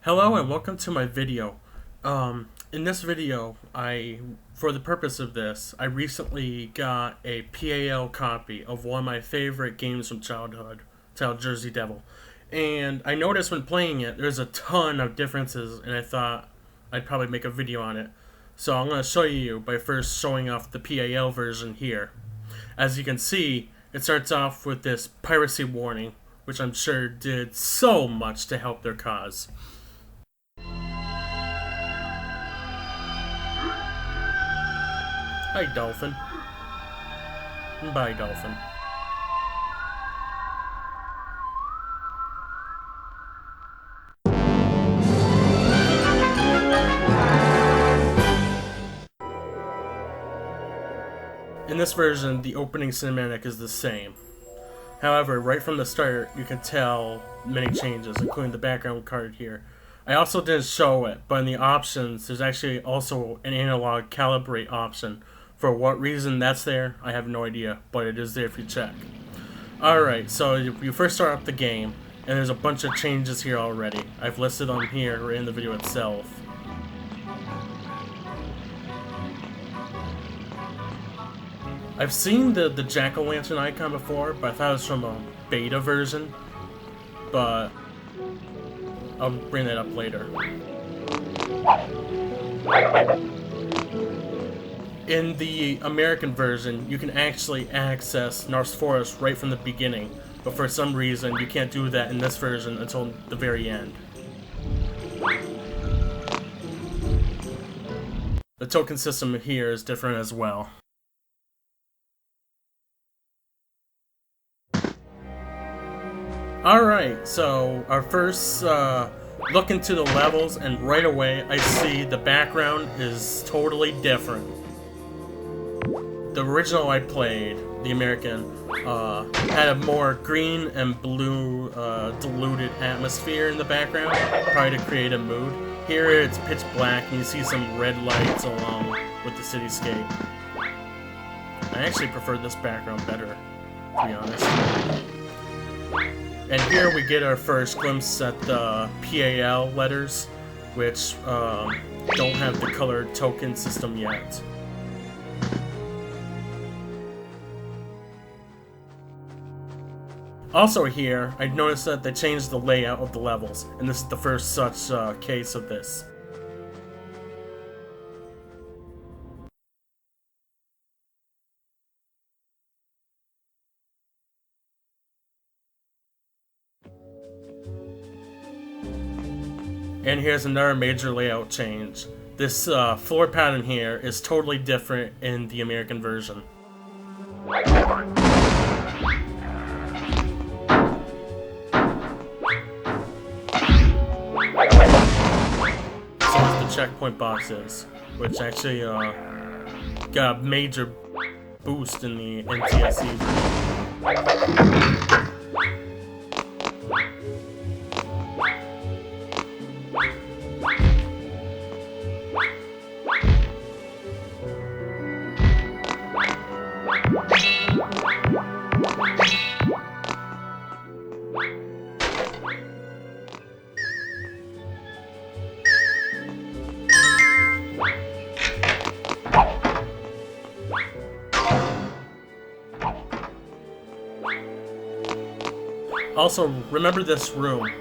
Hello and welcome to my video. In this video, for the purpose of this, I recently got a PAL copy of one of my favorite games from childhood, titled Jersey Devil. And I noticed when playing it, there's a ton of differences, and I thought I'd probably make a video on it. So I'm going to show you by first showing off the PAL version here. As you can see, it starts off with this piracy warning, which I'm sure did so much to help their cause. Hi, Dolphin. Bye, Dolphin. In this version, the opening cinematic is the same. However, right from the start, you can tell many changes, including the background card here. I also didn't show it, but in the options, there's actually also an analog calibrate option. For what reason that's there, I have no idea, but it is there if you check. Alright, so you first start up the game, and there's a bunch of changes here already. I've listed them here or in the video itself. I've seen the jack-o'-lantern icon before, but I thought it was from a beta version, but I'll bring that up later. In the American version, you can actually access North's Forest right from the beginning, but for some reason you can't do that in this version until the very end. The token system here is different as well. Alright, so our first look into the levels, and right away I see the background is totally different. The original I played, the American, had a more green and blue diluted atmosphere in the background, probably to create a mood. Here it's pitch black and you see some red lights along with the cityscape. I actually prefer this background better, to be honest. And here we get our first glimpse at the PAL letters, which don't have the colored token system yet. Also here, I noticed that they changed the layout of the levels, and this is the first such case of this. And here's another major layout change. This floor pattern here is totally different in the American version. Checkpoint boxes, which actually got a major boost in the NTSC. Also, remember this room.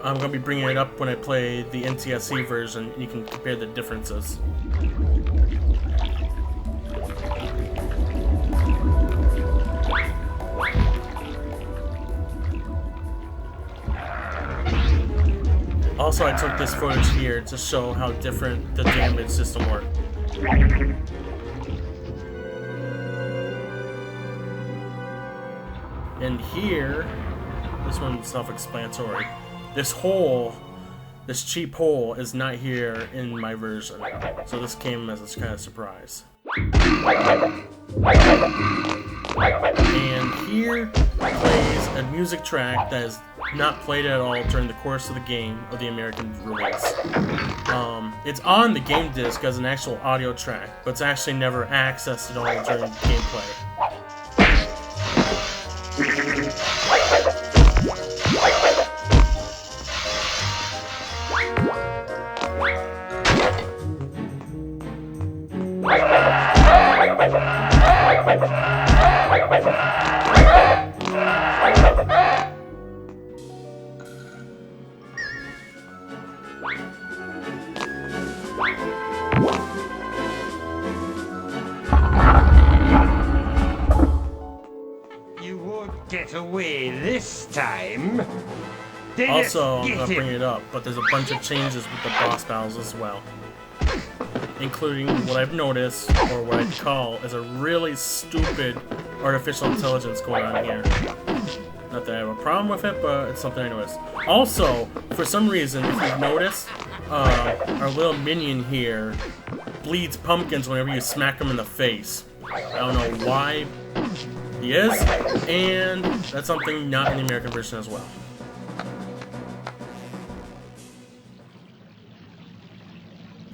I'm going to be bringing it up when I play the NTSC version, and you can compare the differences. Also, I took this footage here to show how different the damage system works. And here, this one's self-explanatory. This cheap hole is not here in my version, so this came as a kind of surprise. And here plays a music track that is not played at all during the course of the game of the American release. It's on the game disc as an actual audio track, but it's actually never accessed at all during gameplay. You won't get away this time. Also, I'm gonna bring it up, but there's a bunch of changes with the boss battles as well, including what I've noticed, or what I'd call, is a really stupid artificial intelligence going on here. Not that I have a problem with it, but it's something I noticed. Also, for some reason, if you've noticed, our little minion here bleeds pumpkins whenever you smack him in the face. I don't know why he is, and that's something not in the American version as well.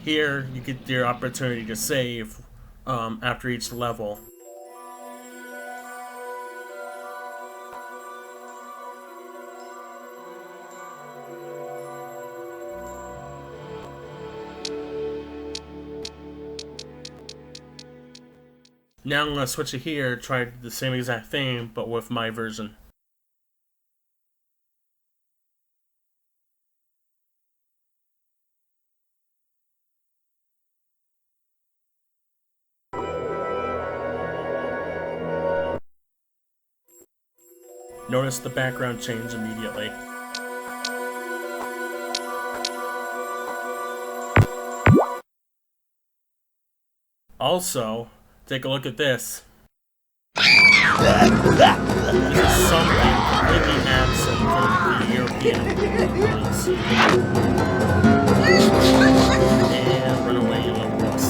Here, you get your opportunity to save after each level. Now I'm going to switch it here, try the same exact thing, but with my version. Notice the background change immediately. Also, take a look at this. This is something completely absent from the European release. And run away, you little wuss.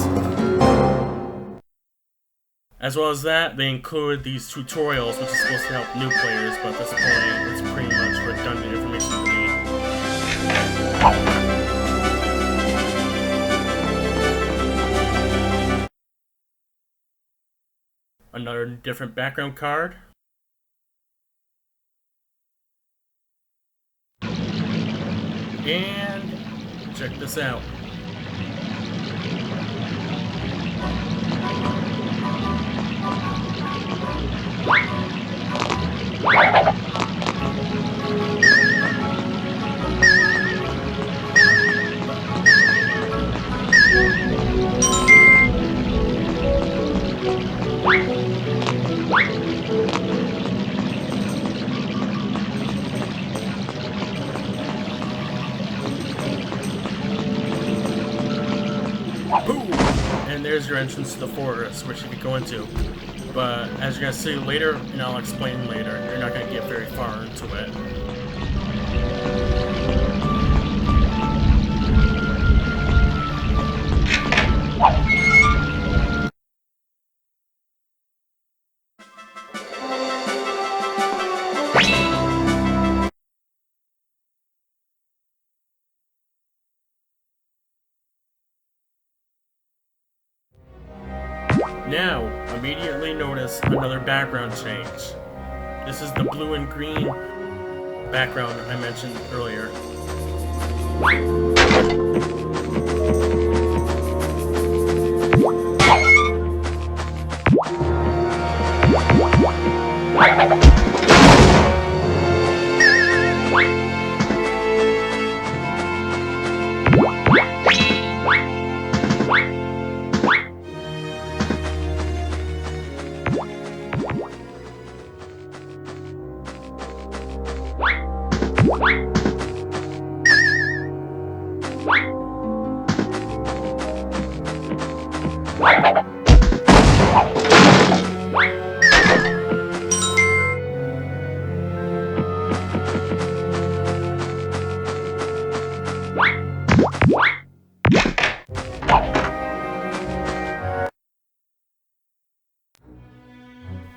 As well as that, they include these tutorials, which is supposed to help new players, but at this point, it's pretty much redundant information to me. Another different background card. And check this out. Boom! And there's your entrance to the forest, which you could go into. But as you're going to see later, and I'll explain later, you're not going to get very far into it. Now, immediately notice another background change. This is the blue and green background I mentioned earlier.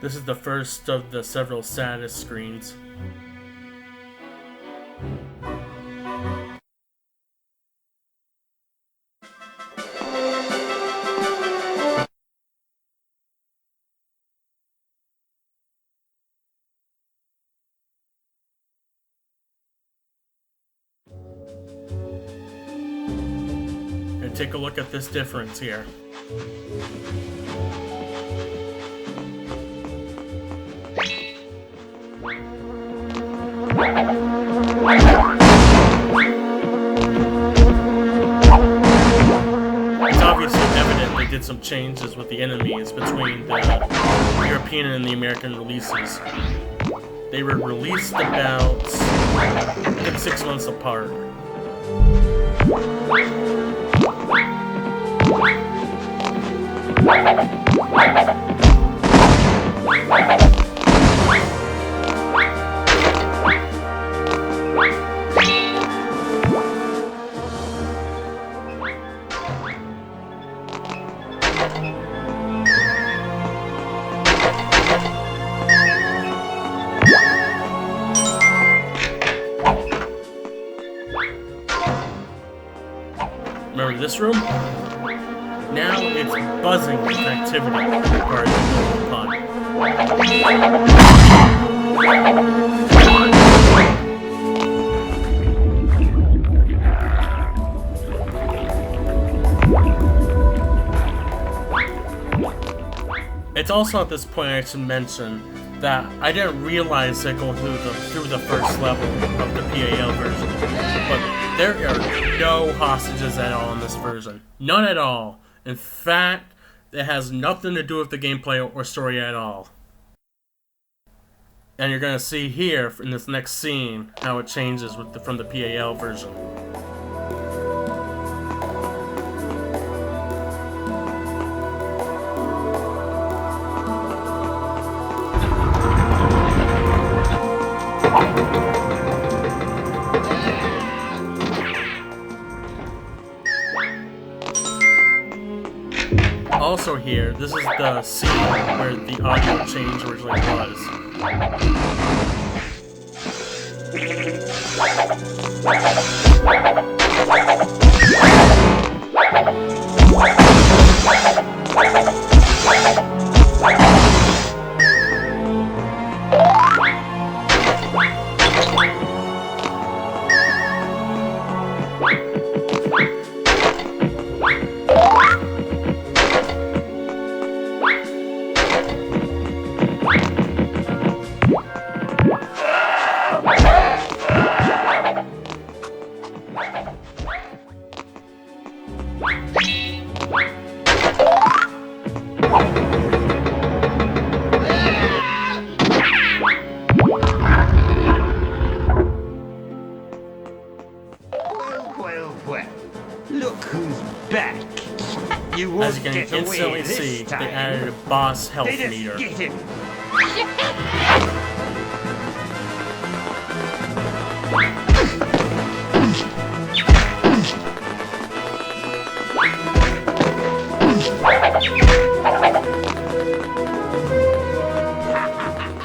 This is the first of the several status screens. And take a look at this difference here. It's obviously evident they did some changes with the enemies between the European and the American releases. They were released about 6 months apart. Remember this room? Now it's buzzing with activity regarding the pond. It's also at this point I should mention that I didn't realize that going through the first level of the PAL version, but there are no hostages at all in this version. None at all. In fact, it has nothing to do with the gameplay or story at all. And you're gonna see here in this next scene how it changes from the PAL version. Also here, this is the scene where the audio change originally was. Look who's back. You won't As you can get away instantly this see, time. they added a boss health They just meter. get him.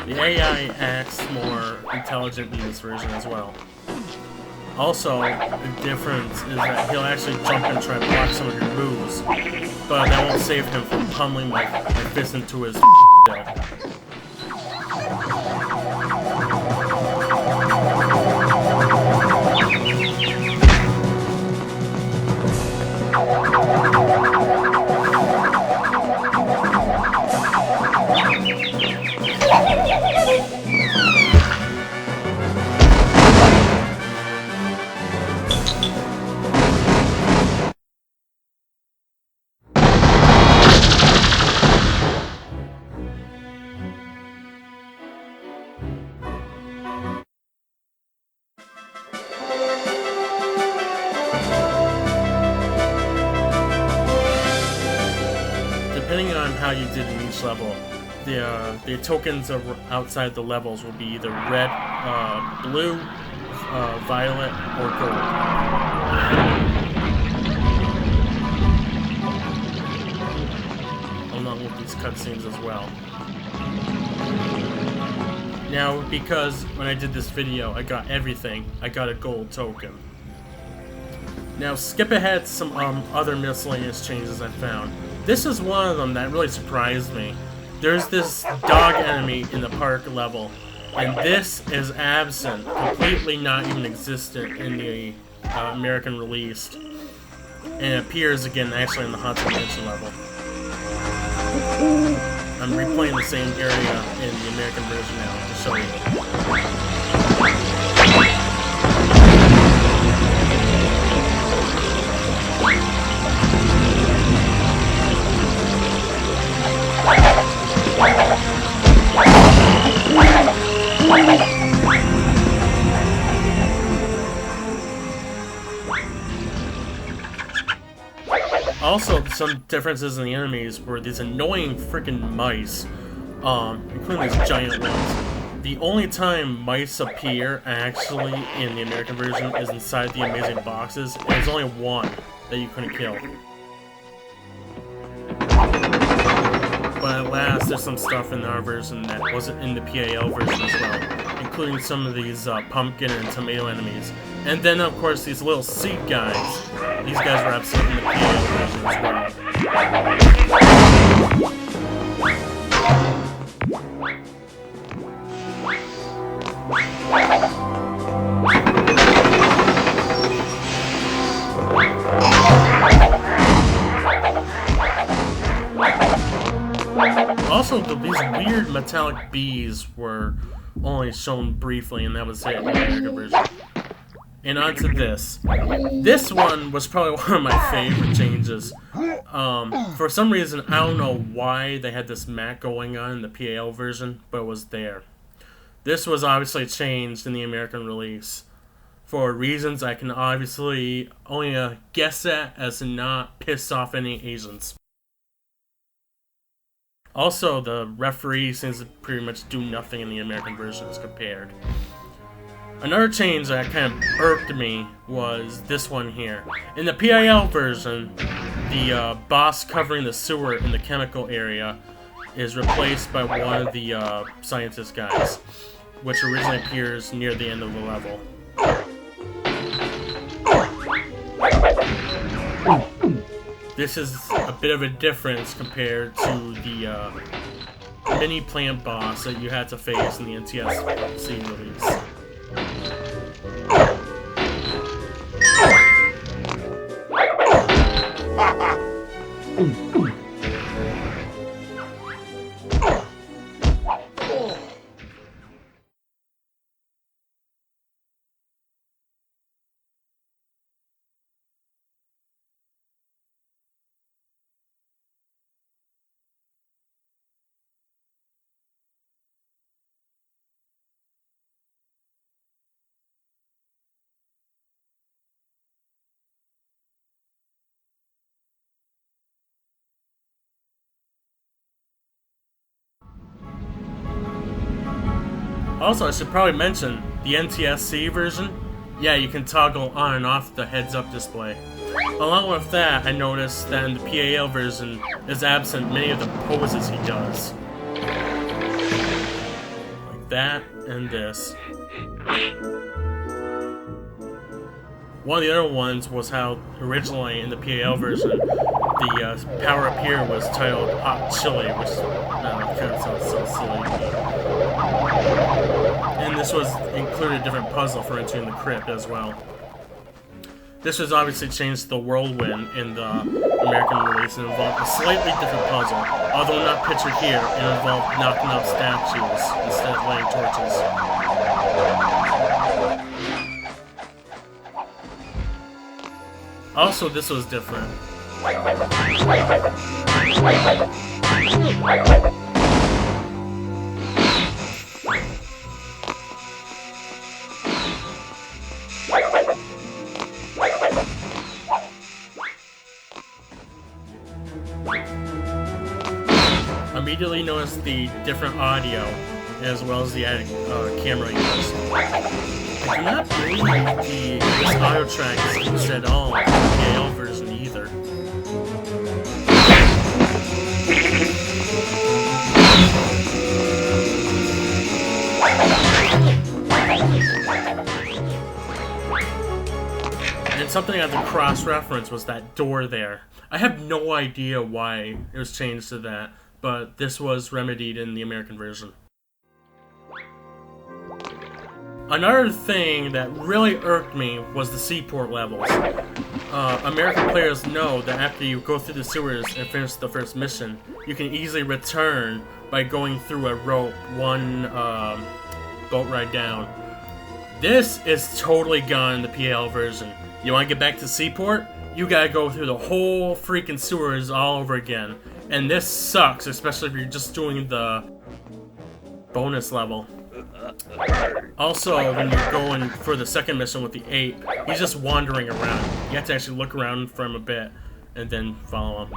The AI acts more intelligent in this version as well. Also, the difference is that he'll actually jump and try to block some of your moves, but that won't save him from pummeling my fist into his deck. Depending on how you did in each level, the tokens outside the levels will be either red, blue, violet, or gold. Along with these cutscenes as well. Now, because when I did this video, I got everything, I got a gold token. Now, skip ahead to some other miscellaneous changes I found. This is one of them that really surprised me. There's this dog enemy in the park level, and this is absent, completely not even existent in the American release. And it appears again actually in the Haunted Mansion level. I'm replaying the same area in the American version now to show you. Also, some differences in the enemies were these annoying freaking mice, including these giant ones. The only time mice appear, actually, in the American version is inside the amazing boxes, and there's only one that you couldn't kill. But at last, there's some stuff in our version that wasn't in the PAL version as well, including some of these pumpkin and tomato enemies. And then, of course, these little seed guys. These guys were absent in the PAL version as well. Also, these weird metallic bees were only shown briefly, and that was it in the American version. And on to this. This one was probably one of my favorite changes. For some reason, I don't know why they had this map going on in the PAL version, but it was there. This was obviously changed in the American release for reasons I can obviously only guess at as to not piss off any Asians. Also, the referee seems to pretty much do nothing in the American version as compared. Another change that kind of irked me was this one here. In the PIL version, the boss covering the sewer in the chemical area is replaced by one of the scientist guys, which originally appears near the end of the level. This is a bit of a difference compared to the mini plant boss that you had to face in the NTSC release. Also, I should probably mention, the NTSC version, yeah, you can toggle on and off the heads-up display. Along with that, I noticed that in the PAL version is absent many of the poses he does. Like that and this. One of the other ones was how originally in the PAL version, the power up here was titled Hot Chili, which kind of sounds so silly. And this was included a different puzzle for entering the crypt as well. This was obviously changed to the whirlwind in the American release and involved a slightly different puzzle, although not pictured here. It involved knocking out statues instead of lighting torches. Also, this was different. Immediately noticed the different audio as well as the added camera use. I cannot believe this audio track is used at all in the PAL version either. And something I had to cross-reference was that door there. I have no idea why it was changed to that, but this was remedied in the American version. Another thing that really irked me was the Seaport levels. American players know that after you go through the sewers and finish the first mission, you can easily return by going through a rope one boat ride down. This is totally gone in the PAL version. You want to get back to Seaport? You gotta go through the whole freaking sewers all over again. And this sucks, especially if you're just doing the bonus level. Also, when you're going for the second mission with the ape, he's just wandering around. You have to actually look around for him a bit and then follow him.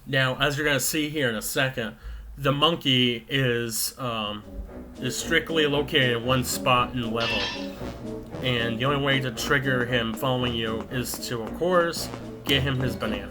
Now, as you're gonna see here in a second, the monkey is strictly located in one spot in the level, and the only way to trigger him following you is to, of course, get him his banana.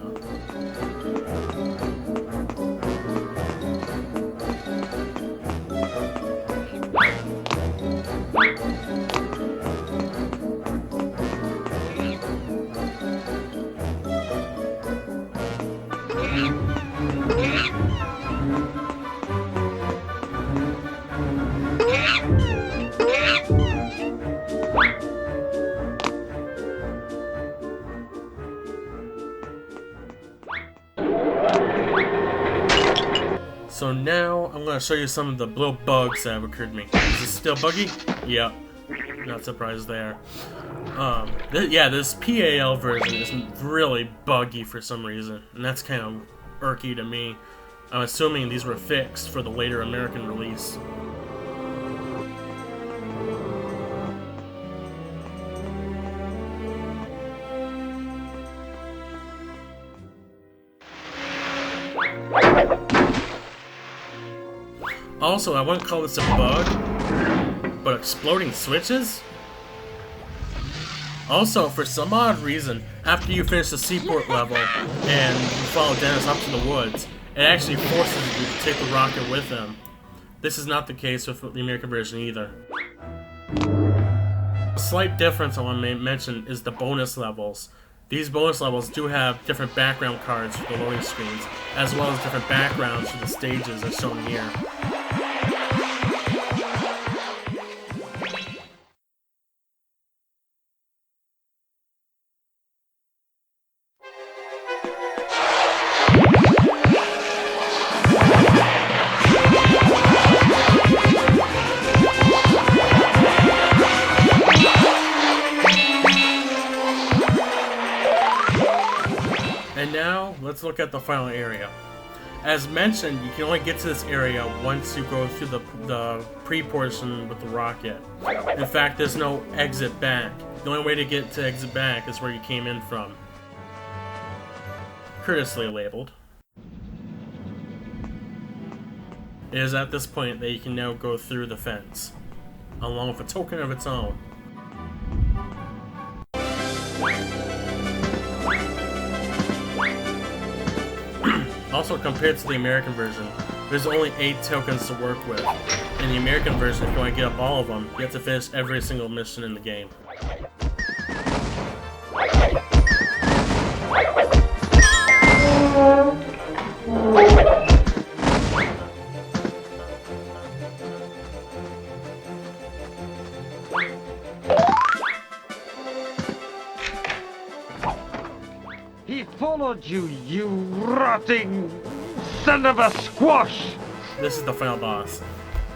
So now I'm going to show you some of the little bugs that have occurred to me. Is this still buggy? Yep. Not surprised there. Yeah, this PAL version is really buggy for some reason, and that's kind of irky to me. I'm assuming these were fixed for the later American release. Also, I wouldn't call this a bug, but exploding switches? Also, for some odd reason, after you finish the Seaport level and you follow Dennis up to the woods, it actually forces you to take the rocket with him. This is not the case with the American version either. A slight difference I want to mention is the bonus levels. These bonus levels do have different background cards for the loading screens, as well as different backgrounds for the stages as shown here. And now, let's look at the final area. As mentioned, you can only get to this area once you go through the pre-portion with the rocket. In fact, there's no exit back. The only way to get to exit back is where you came in from. Courteously labeled. It is at this point that you can now go through the fence, along with a token of its own. Also, compared to the American version, there's only 8 tokens to work with. In the American version, if you want to get up all of them, you have to finish every single mission in the game. He followed you, you rotting son of a squash! This is the final boss.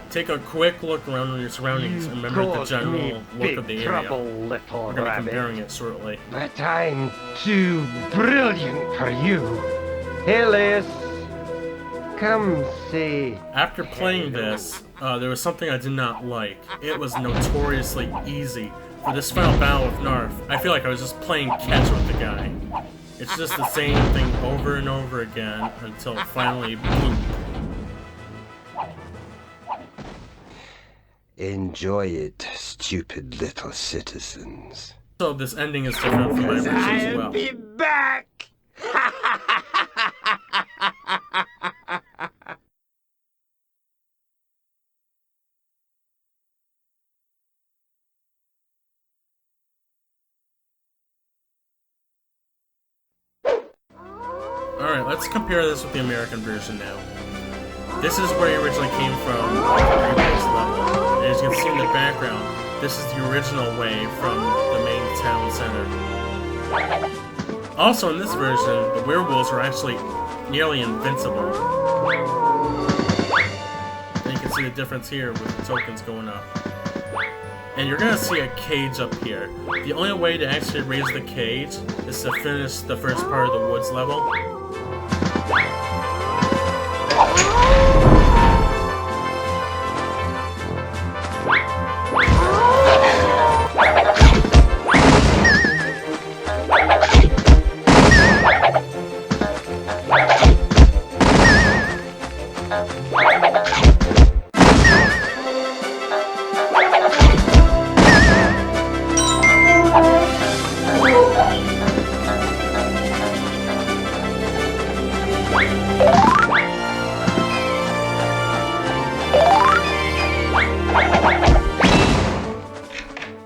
Take a quick look around your surroundings and remember the general look of the area. We're going to be comparing it shortly. But I'm too brilliant for you. Hillis, come see. After playing this, there was something I did not like. It was notoriously easy. For this final battle with Narf, I feel like I was just playing catch with the guy. It's just the same thing over and over again until finally boom. Enjoy it, stupid little citizens. So this ending is different from my version as well. I'll be back! let's compare this with the American version now. This is where it originally came from, the previous level. And as you can see in the background, this is the original way from the main town center. Also in this version, the werewolves are actually nearly invincible. And you can see the difference here with the tokens going up. And you're gonna see a cage up here. The only way to actually raise the cage is to finish the first part of the woods level.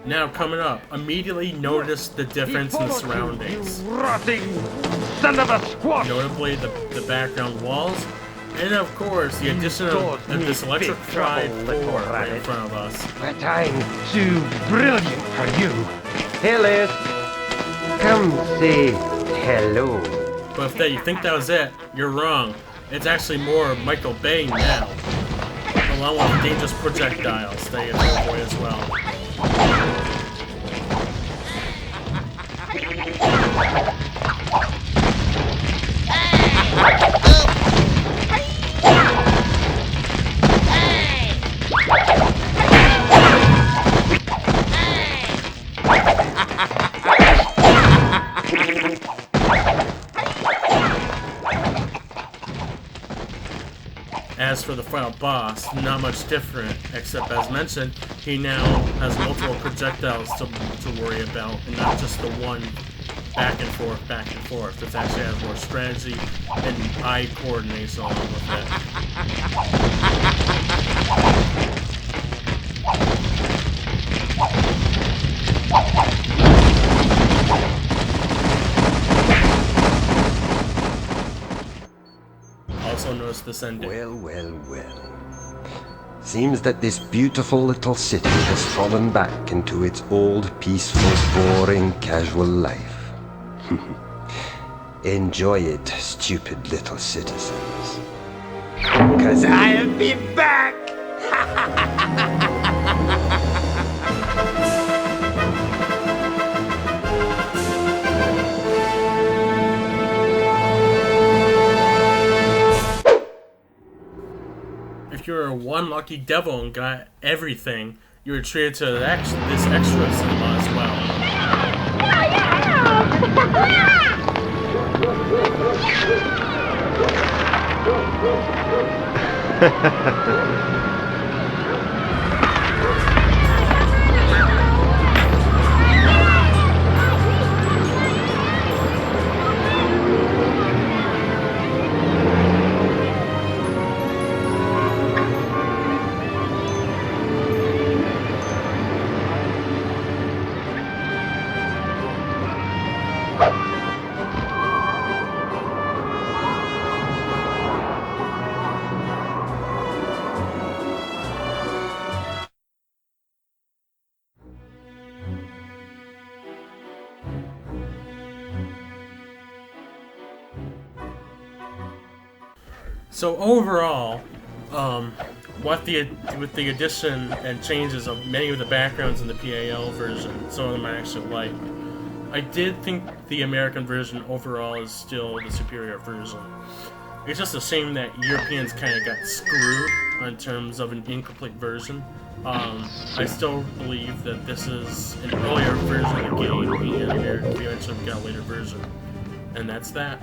Now coming up, immediately notice the difference in the surroundings. You rotting son of a squash! Notably the background walls, and of course the addition of this electrified floor right in front of us. But I'm too brilliant for you. Hey Liz, come say hello. But if you think that was it, you're wrong. It's actually more Michael Bay now, along with dangerous projectiles that you have to avoid as well. As for the final boss, not much different, except as mentioned, he now has multiple projectiles to worry about, and not just the one back and forth, back and forth. This actually has more strategy and eye coordination along with it. Also notice this ending. Well, well, well. Seems that this beautiful little city has fallen back into its old, peaceful, boring, casual life. Enjoy it, stupid little citizens. 'Cause I'll be back! If you were one lucky devil and got everything, you were treated to this extra cinema as well. So overall, with the addition and changes of many of the backgrounds in the PAL version, some of them I actually like. I did think the American version overall is still the superior version. It's just a shame that Europeans kind of got screwed in terms of an incomplete version. I still believe that this is an earlier version of the game, and we eventually got a later version. And that's that.